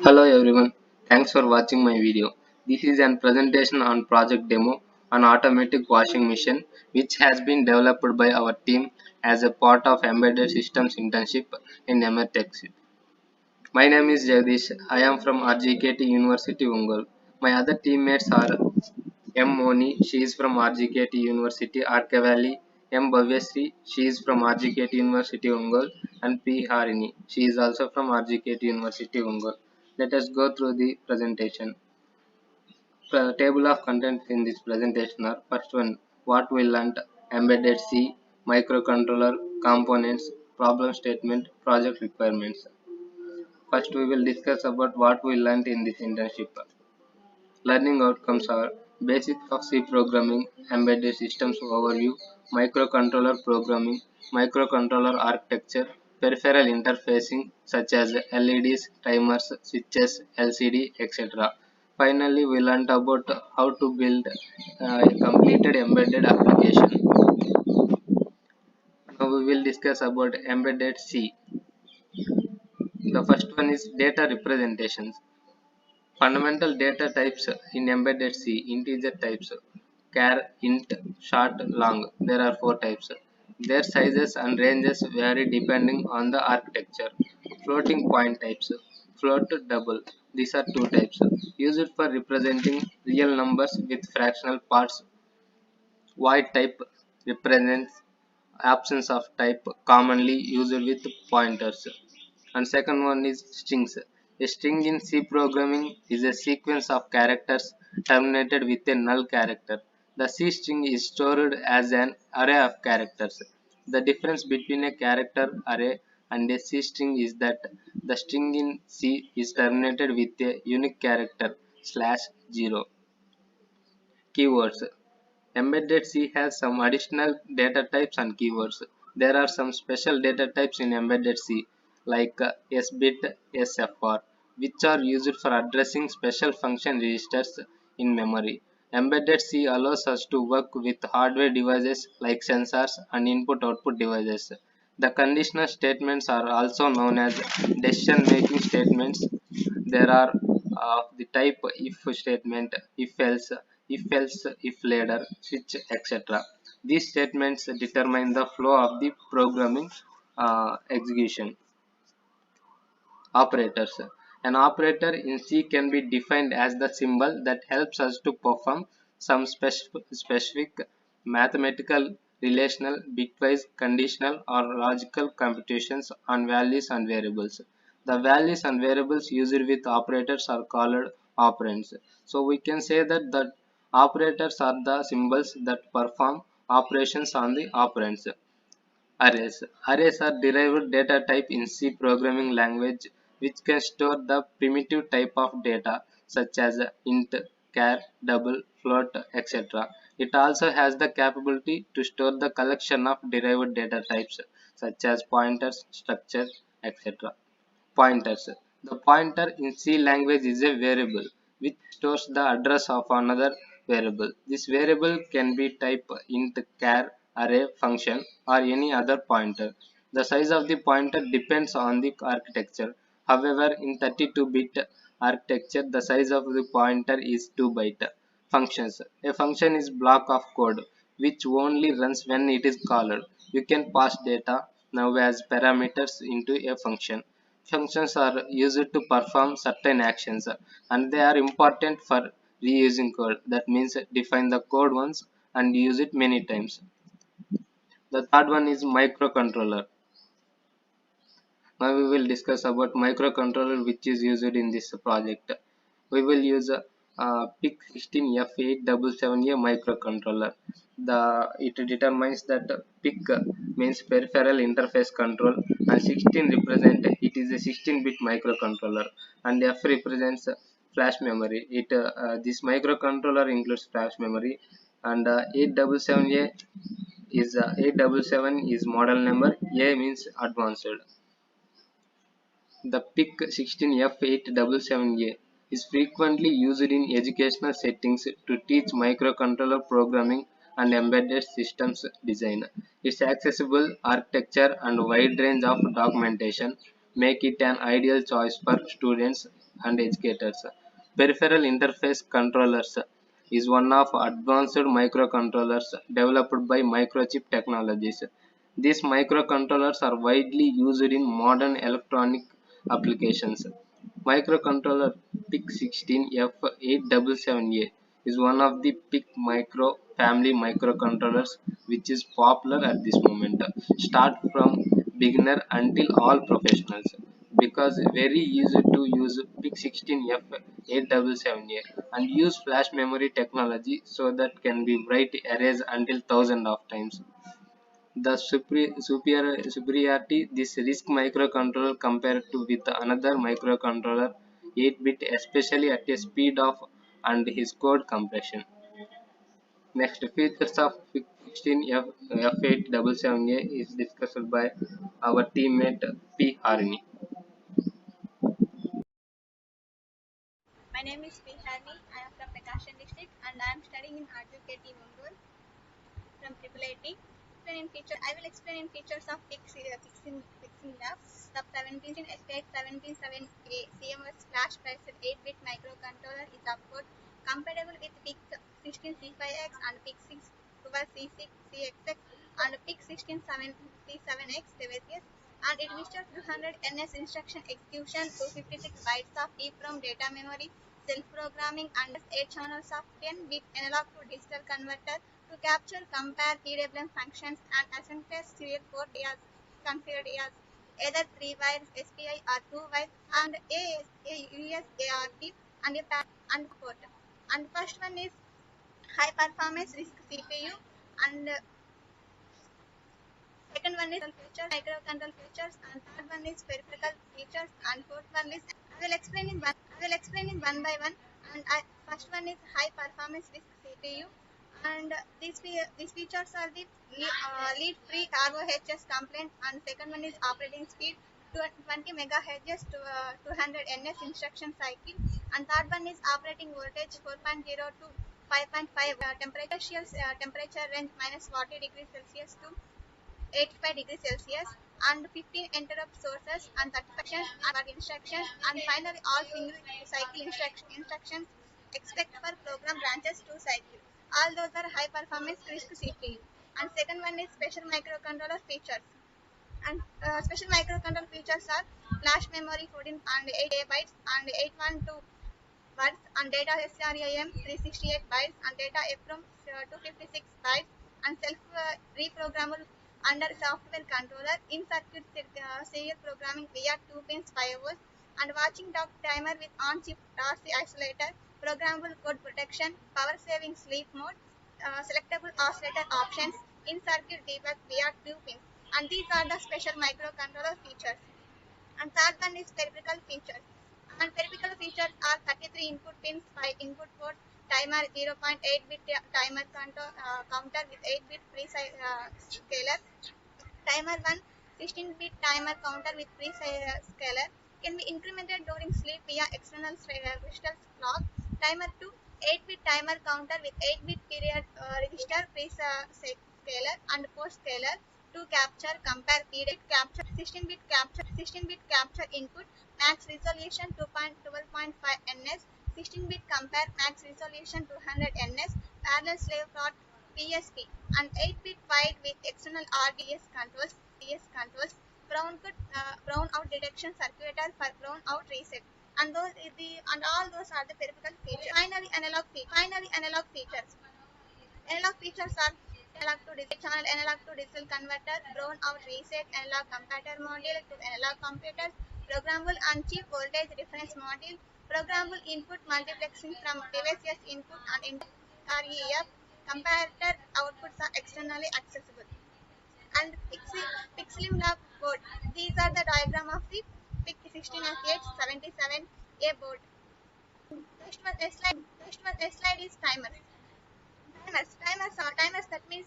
Hello everyone, thanks for watching my video. This is an presentation on project demo on automatic washing machine which has been developed by our team as a part of embedded systems internship in EMERTXE. My name is Jagdish. I am from RGKT University Ungal. My other teammates are M. Moni, she is from RGKT University Arkavali, M. Bhavyasri, she is from RGKT University Ungal, and P. Harini, she is also from RGKT University Ungal. Let us go through the presentation. The table of contents in this presentation are: first one, what we learnt, embedded C, microcontroller, components, problem statement, project requirements. First, we will discuss about what we learnt in this internship. Learning outcomes are: basics of C programming, embedded systems overview, microcontroller programming, microcontroller architecture, peripheral interfacing such as LEDs, timers, switches, LCD, etc. Finally, we learned about how to build a completed embedded application. Now we will discuss about embedded C. The first one is data representations. Fundamental data types in embedded C: integer types, char, int, short, long. There are four types. Their sizes and ranges vary depending on the architecture. Floating point types, float, double. These are two types. Used for representing real numbers with fractional parts. Void type represents absence of type, commonly used with pointers. And second one is strings. A string in C programming is a sequence of characters terminated with a null character. The C string is stored as an array of characters. The difference between a character array and a C string is that the string in C is terminated with a unique character /0. Keywords. Embedded C has some additional data types and keywords. There are some special data types in embedded C like S-bit, SFR, which are used for addressing special function registers in memory. Embedded C allows us to work with hardware devices like sensors and input-output devices. The conditional statements are also known as decision-making statements. There are the type if statement, if later, switch, etc. These statements determine the flow of the programming execution. Operators. An operator in C can be defined as the symbol that helps us to perform some specific mathematical, relational, bitwise, conditional, or logical computations on values and variables. The values and variables used with operators are called operands. So we can say that the operators are the symbols that perform operations on the operands. Arrays. Arrays are derived data type in C programming language which can store the primitive type of data such as int, char, double, float, etc. It also has the capability to store the collection of derived data types such as pointers, structures, etc. Pointers. The pointer in C language is a variable which stores the address of another variable. This variable can be type int, char, array, function, or any other pointer. The size of the pointer depends on the architecture. However, in 32-bit architecture, the size of the pointer is 2 byte. Functions. A function is block of code which only runs when it is called. You can pass data now as parameters into a function. Functions are used to perform certain actions and they are important for reusing code. That means define the code once and use it many times. The third one is microcontroller. Now we will discuss about microcontroller which is used in this project. We will use a PIC16F877A microcontroller. It determines that PIC means peripheral interface control and 16 represent it is a 16-bit microcontroller and F represents flash memory. This microcontroller includes flash memory and 877A is 877 is model number. A means advanced. The PIC16F877A is frequently used in educational settings to teach microcontroller programming and embedded systems design. Its accessible architecture and wide range of documentation make it an ideal choice for students and educators. Peripheral interface controllers is one of advanced microcontrollers developed by Microchip Technologies. These microcontrollers are widely used in modern electronic applications. Microcontroller PIC16F877A is one of the PIC micro family microcontrollers which is popular at this moment. Start from beginner until all professionals because very easy to use PIC16F877A and use flash memory technology so that can be write arrays until thousand of times. The superiority this RISC microcontroller compared to with another microcontroller 8-bit especially at a speed of and his code compression. Next features of 16 F877A is discussed by our teammate P. Harini. My name is Piharni. I am from Prakashan district and I am studying in RJKT Mumbai from IIIT. I will explain in features of Picsim Lab. The 17 Estate 177A CMOS flash priced 8-bit microcontroller is of course compatible with PIC 16C5X and PIC 612C6CXX and PIC 167C7X devices, and it features 200 NS instruction execution, 256 bytes of EEPROM data memory, self-programming, and 8 channels of 10-bit analog to digital converter to capture, compare PWM functions and asynchronous serial port as configured as either 3 wires SPI or 2 wires and a USART and a and port. And first one is high performance RISC CPU, and second one is microcontrol features, and third one is peripheral features, and fourth one is I will explain in one by one. And first one is high performance RISC CPU, and these features are the lead free ROHS complaint, and second one is operating speed 20 megahertz to 200 ns instruction cycle, and third one is operating voltage 4.0 to 5.5, temperature range minus 40 degrees Celsius to 85 degrees Celsius, and 15 interrupt sources and 35 instructions, and finally all single cycle instructions except for program branches to cycle. All those are high performance RISC CPU. And second one is special microcontroller features. And special microcontroller features are flash memory 14 and 8 bytes and 812 words, and data SRAM 368 bytes, and data EPROM 256 bytes, and self reprogrammable under software controller in circuit serial programming via 2 pins BIOS, and watching dog timer with on chip RC isolator, programmable code protection, power saving sleep mode, selectable oscillator options, in circuit debug via 2 pins. And these are the special microcontroller features. And third one is peripheral features. And peripheral features are 33 input pins, 5 input ports, timer 0.8-bit timer counter with 8-bit scaler, timer 1 16-bit timer counter with scaler, can be incremented during sleep via external crystal clock, timer 2 8-bit timer counter with 8-bit period register scaler and post scaler to capture, compare period capture, 16-bit capture input, max resolution 2.12.5 ns, 16-bit compare, max resolution 200 ns, parallel slave plot PSP, and 8-bit wide with external RDS controls, brown out detection circuitor for brown out reset, and all those are the peripheral features. Finally, analog features. Analog features are analog to digital channel, analog to digital converter, brown out reset, analog comparator module to analog computers, programmable on-chip voltage reference module, programmable input multiplexing from devices input and input REF, comparator outputs are externally accessible. And Pixlim Lab board. These are the diagram of the PIC 16F877A board. Next slide is timers. Timers that means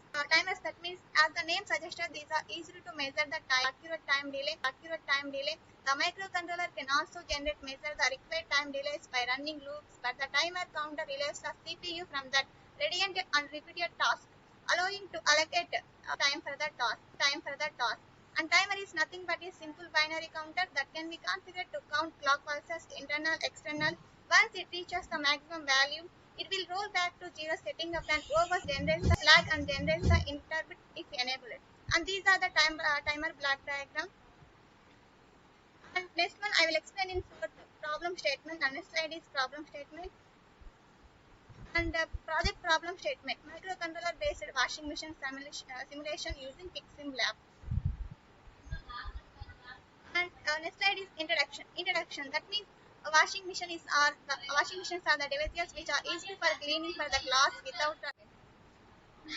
as the name suggested, these are easy to measure the accurate time delay. The microcontroller can also measure the required time delays by running loops, but the timer counter relays the CPU from that radiant and repeated task, allowing to allocate time for the task. And timer is nothing but a simple binary counter that can be configured to count clock pulses, internal, external. Once it reaches the maximum value, it will roll back to zero, setting up an over generates the flag and generates the interbit if enabled. And these are the timer block diagram. And next one I will explain in short problem statement, and next slide is problem statement. And project problem statement, microcontroller based washing machine simulation using Picsim lab. And next slide is introduction. Introduction, that means a washing machine is washing machines are the devices which are used for cleaning for the clothes without.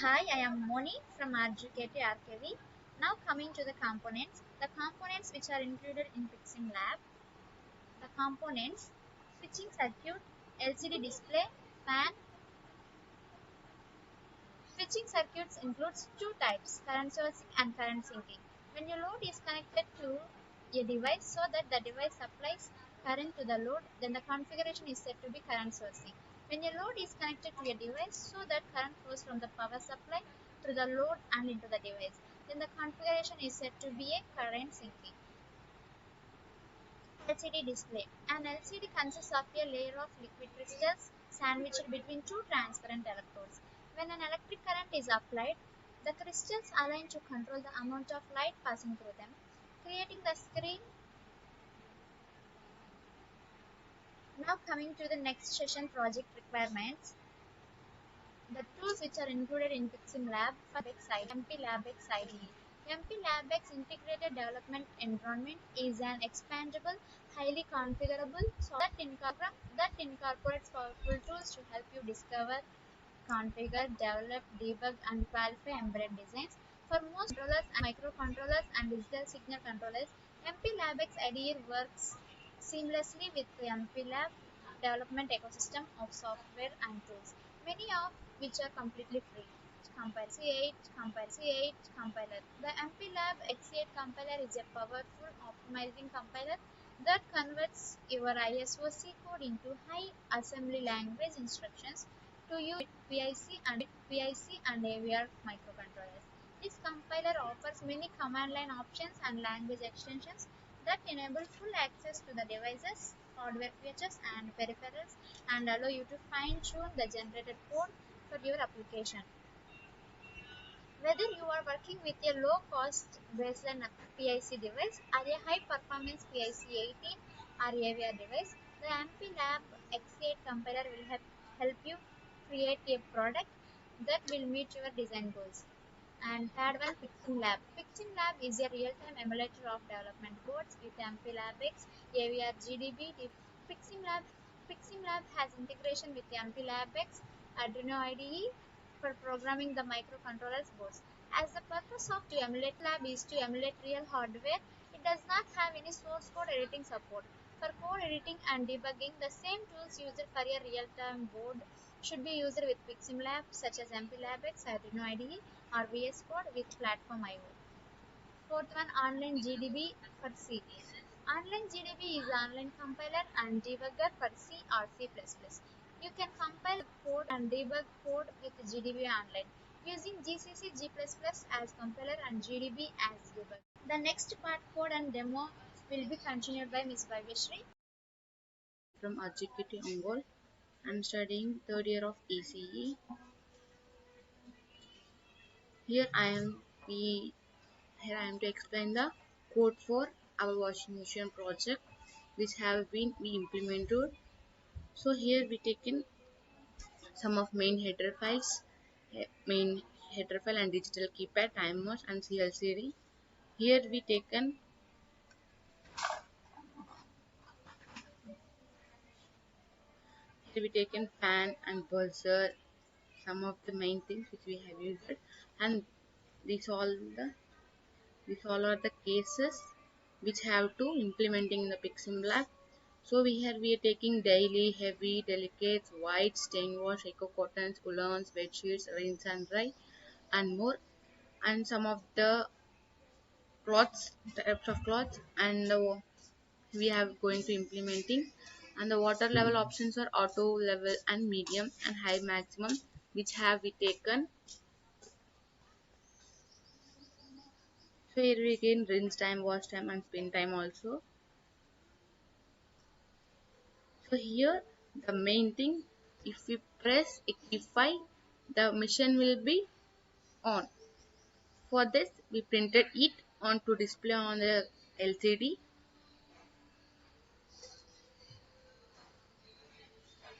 Hi, I am Moni from RGKT RKV. Now coming to the components. The components which are included in Picsim lab. The components: switching circuit, LCD display, fan. Switching circuits includes two types: current sourcing and current sinking. When your load is connected to a device so that the device supplies current to the load, then the configuration is said to be current sourcing. When your load is connected to a device so that current flows from the power supply to the load and into the device, then the configuration is said to be a current sinking. LCD display. An LCD consists of a layer of liquid crystals sandwiched between two transparent electrodes. When an electric current is applied, the crystals align to control the amount of light passing through them, creating the screen. Now coming to the next session project requirements. The tools which are included in Picsim Lab for EMERTXE IDE. EMERTXE Integrated Development Environment is an expandable, highly configurable software that incorporates powerful tools to help you discover, configure, develop, debug, and qualify embedded designs. For most controllers and microcontrollers and digital signal controllers, EMERTXE IDE works seamlessly with the MPLAB development ecosystem of software and tools, many of which are completely free. Compiler. The MPLAB X8 compiler is a powerful optimizing compiler that converts your ISOC code into high assembly language instructions to use PIC and AVR microcontrollers. This compiler offers many command line options and language extensions that enable full access to the devices, hardware features, and peripherals, and allow you to fine-tune the generated code for your application. Whether you are working with a low-cost baseline PIC device or a high-performance PIC 18 or AVR device, the MPLAB X8 compiler will help you create a product that will meet your design goals. And third one, Picsim Lab. Picsim Lab is a real-time emulator of development boards with MPLABX, AVR GDB. Picsim Lab has integration with MPLABX, Arduino IDE for programming the microcontrollers boards. As the purpose of to emulate lab is to emulate real hardware, it does not have any source code editing support. For code editing and debugging, the same tools used for a real-time board should be used with Picsim Lab, such as MPLABX, Arduino IDE, or VS Code with Platform IO. Fourth one, Online GDB for C. Online GDB is an online compiler and debugger for C or C++. You can compile code and debug code with GDB Online using GCC G++ as compiler and GDB as debugger. The next part, code and demo, will be continued by Ms. Bhavyashree. From RGKT Ongole. I'm studying third year of ECE. Here I am to explain the code for our washing machine project which have been we implemented. So here we taken some of main header files, main header file and digital keypad, timers and CLCD. Here we taken fan and buzzer, some of the main things which we have used, and these all are the cases which have to implementing in the Picsim lab. So we are taking daily, heavy, delicates, white, stain wash, eco cottons, woolens, bed sheets, rinse and dry, and more, and some of the types of cloths, and we have going to implementing. And the water level options are auto, level, and medium, and high, maximum, which have we taken. So here we gain rinse time, wash time and spin time also. So here the main thing, if we press Equify, the machine will be on. For this we printed it onto display on the LCD.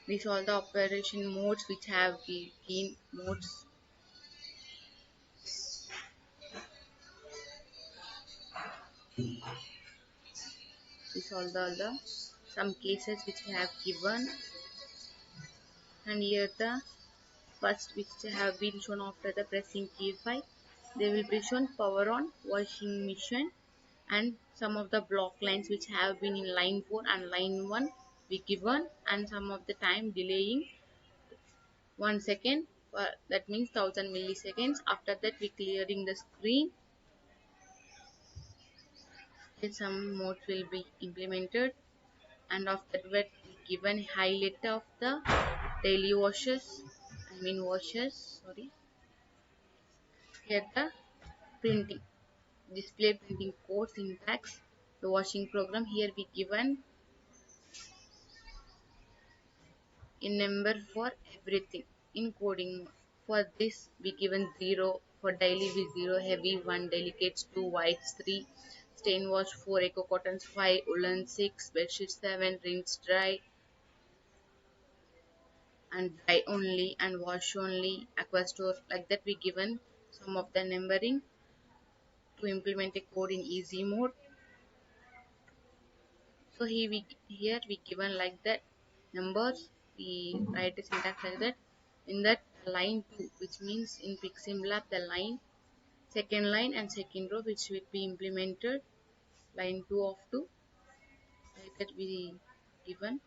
These are all the operation modes which have key modes. These are all the some cases which we have given, and here the first which have been shown after the pressing key 5. They will be shown power on washing machine, and some of the block lines which have been in line 4 and line 1 be given, and some of the time delaying 1 second, that means 1000 milliseconds. After that we clearing the screen. Here some modes will be implemented, and after that we given highlight of the daily washes, sorry. Here the printing, display printing code syntax, the washing program. Here we given a number for everything in coding mode. For this we given 0 for daily with 0, heavy 1, delicates 2, whites 3, stain wash 4, eco cottons 5, woolen 6, bedsheet 7, rinse dry and dry only and wash only, aqua store, like that we given some of the numbering to implement a code in easy mode. So here we given like that numbers, we write a syntax like that. In that line 2, which means in Picsim lab the line, second line and second row which will be implemented, line 2 of 2, like that we given.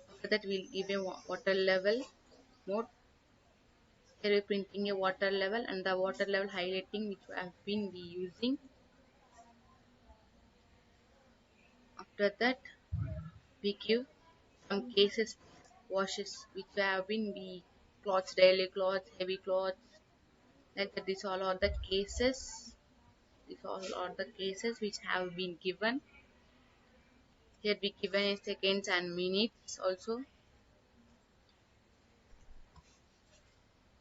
After that we'll give a water level mode. Here we're printing a water level, and the water level highlighting which we have been using. After that we give some cases washes which have been the clothes, daily clothes, heavy clothes, like that. These all are the cases. These all are the cases which have been given. Here we given in seconds and minutes also.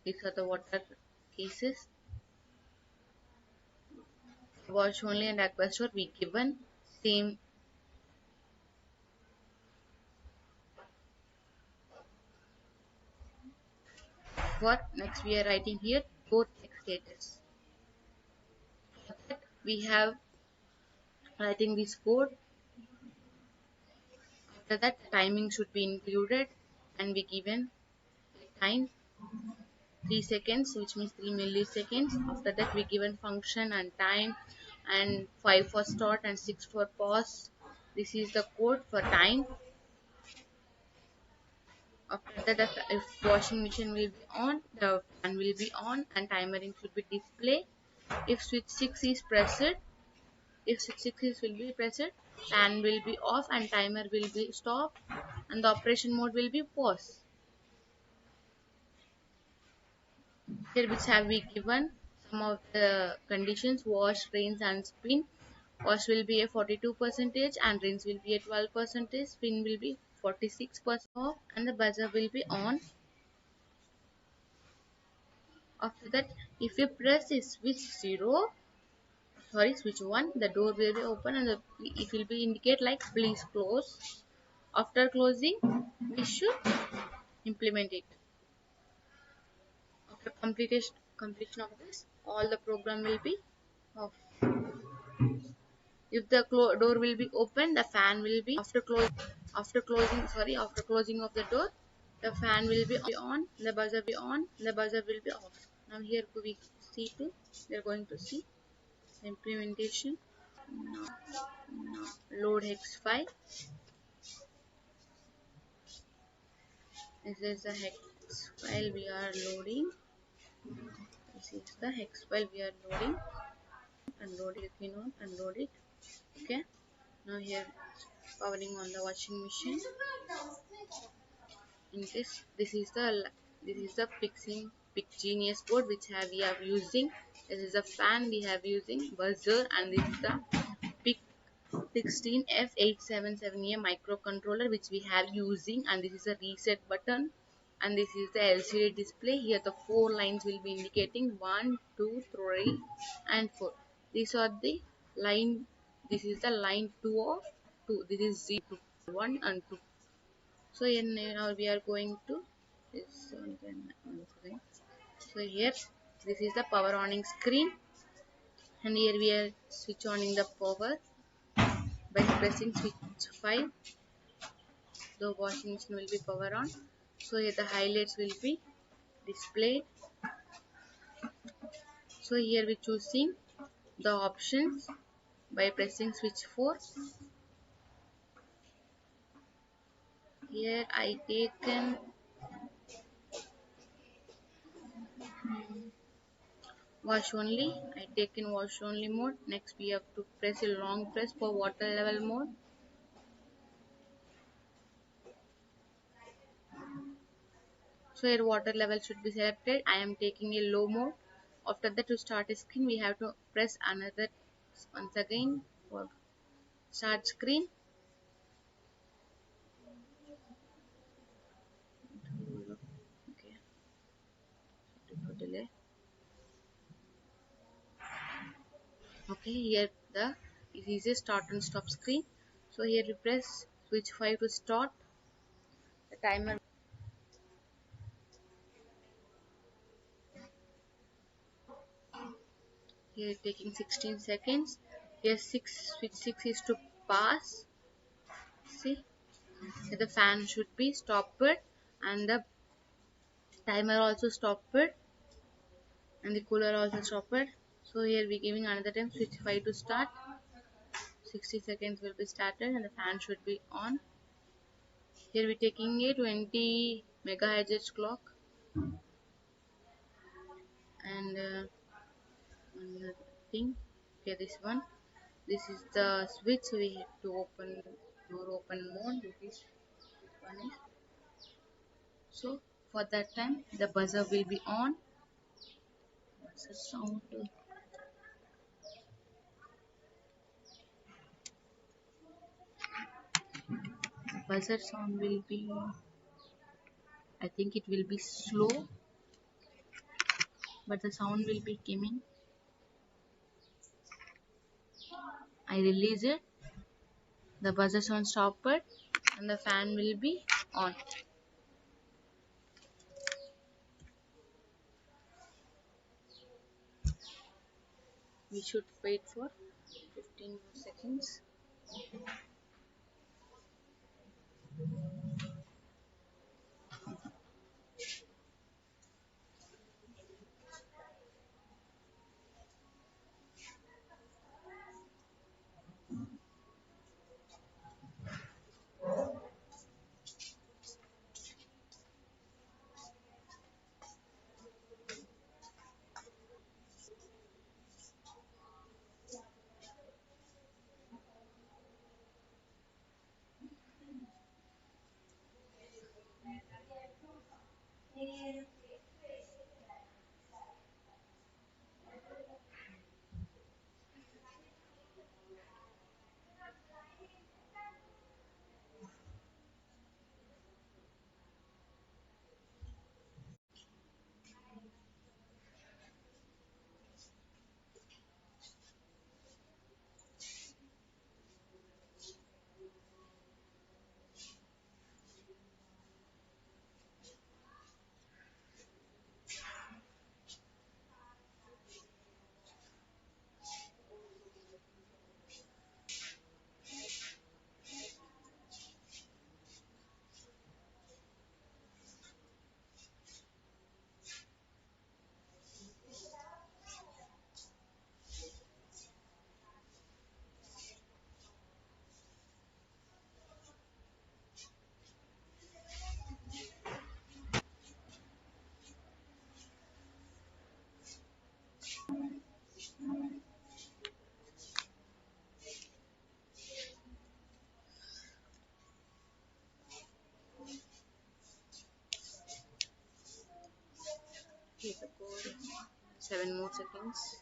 These are the water cases. Wash only and aqua store we given same. For next we are writing here door text status. For that we have writing this code. After that timing should be included, and we given time 3 seconds, which means 3 milliseconds. After that we given function and time, and 5 for start and 6 for pause. This is the code for time. After that, if washing machine will be on, the fan will be on and timering should be display. If switch 6 is pressed, if switch 6 is will be pressed, fan will be off and timer will be stop, and the operation mode will be pause. Here which have we given some of the conditions: wash, rinse and spin. Wash will be a 42% and rinse will be a 12%, spin will be 46% off, and the buzzer will be on. After that, if you press the switch 1, the door will be open and it will be indicate like please close. After closing, we should implement it. After completion of this, all the program will be off. If the door will be open, the fan will be after closing of the door, the fan will be on, the buzzer will be off. Now here we see to we are going to see implementation. Now load hex file. This is the hex file we are loading. This is the hex file we are loading. Unload it, you know, unload it. Okay. Now here powering on the washing machine. In this is the Picsim Picgenius board which we are using. This is a fan we have using, buzzer, and this is the Pic 16F877A microcontroller which we have using, and this is a reset button, and this is the LCD display. Here the four lines will be indicating 1, 2, 3 and 4. These are the line. This is the line 2 of 2. This is 0, 1 and 2. So now we are going to this one second. So here this is the power oning screen, and here we are switch on the power by pressing switch 5. The washing machine will be power on. So here the highlights will be displayed. So here we choosing the options by pressing switch 4. Here I taken wash only. I taken wash only mode. Next we have to press a long press for water level mode. So here water level should be selected. I am taking a low mode. After that, to start a screen we have to press another once again for start screen. Okay, for delay. Okay, here the it is a start and stop screen. So here we press switch 5 to start the timer. Here taking 16 seconds. Here 6 switch 6 is to pass. See, here the fan should be stopped and the timer also stopped and the cooler also stopped. So here we giving another time switch 5 to start. 60 seconds will be started and the fan should be on. Here we taking a 20 megahertz clock, and another thing. Okay, this one. This is the switch we have to open door open mode. This one is. So for that time the buzzer will be on. What's the sound? Buzzer sound will be, I think it will be slow, but the sound will be coming. I release it, the buzzer sound stopped, and the fan will be on. We should wait for 15 more seconds. 7 more seconds.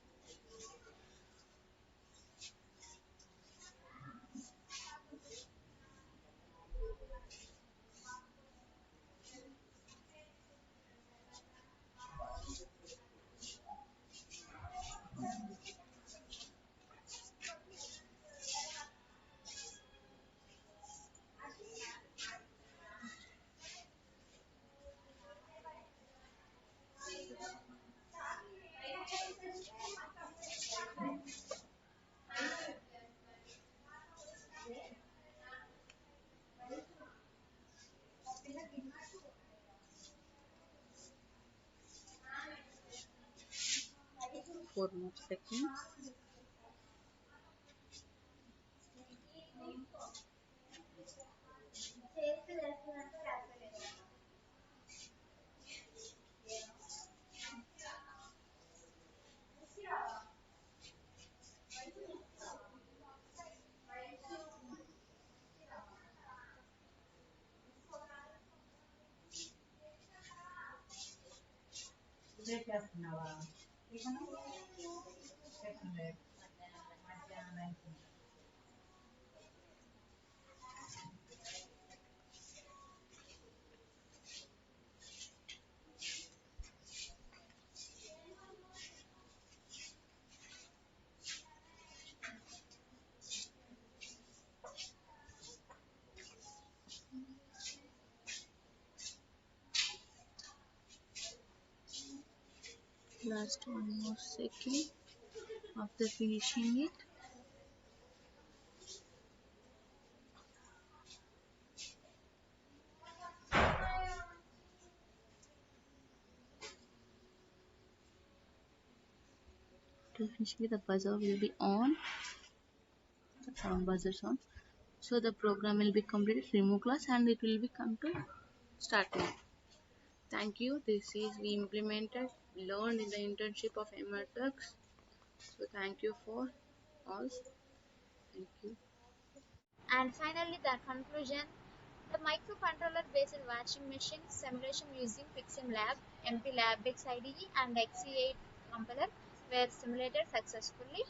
Four more seconds. Last one more second after finishing it. To finish it, the buzzer will be on. The sound buzzer sound. So the program will be completed. Remove class and it will be come to start mode. Thank you. This is we implemented, learned in the internship of EMERTXE. So thank you for all. Thank you. And finally, the conclusion. The microcontroller based washing machine simulation using Picsim Lab, MP Lab IDE, and XE8 compiler were simulated successfully.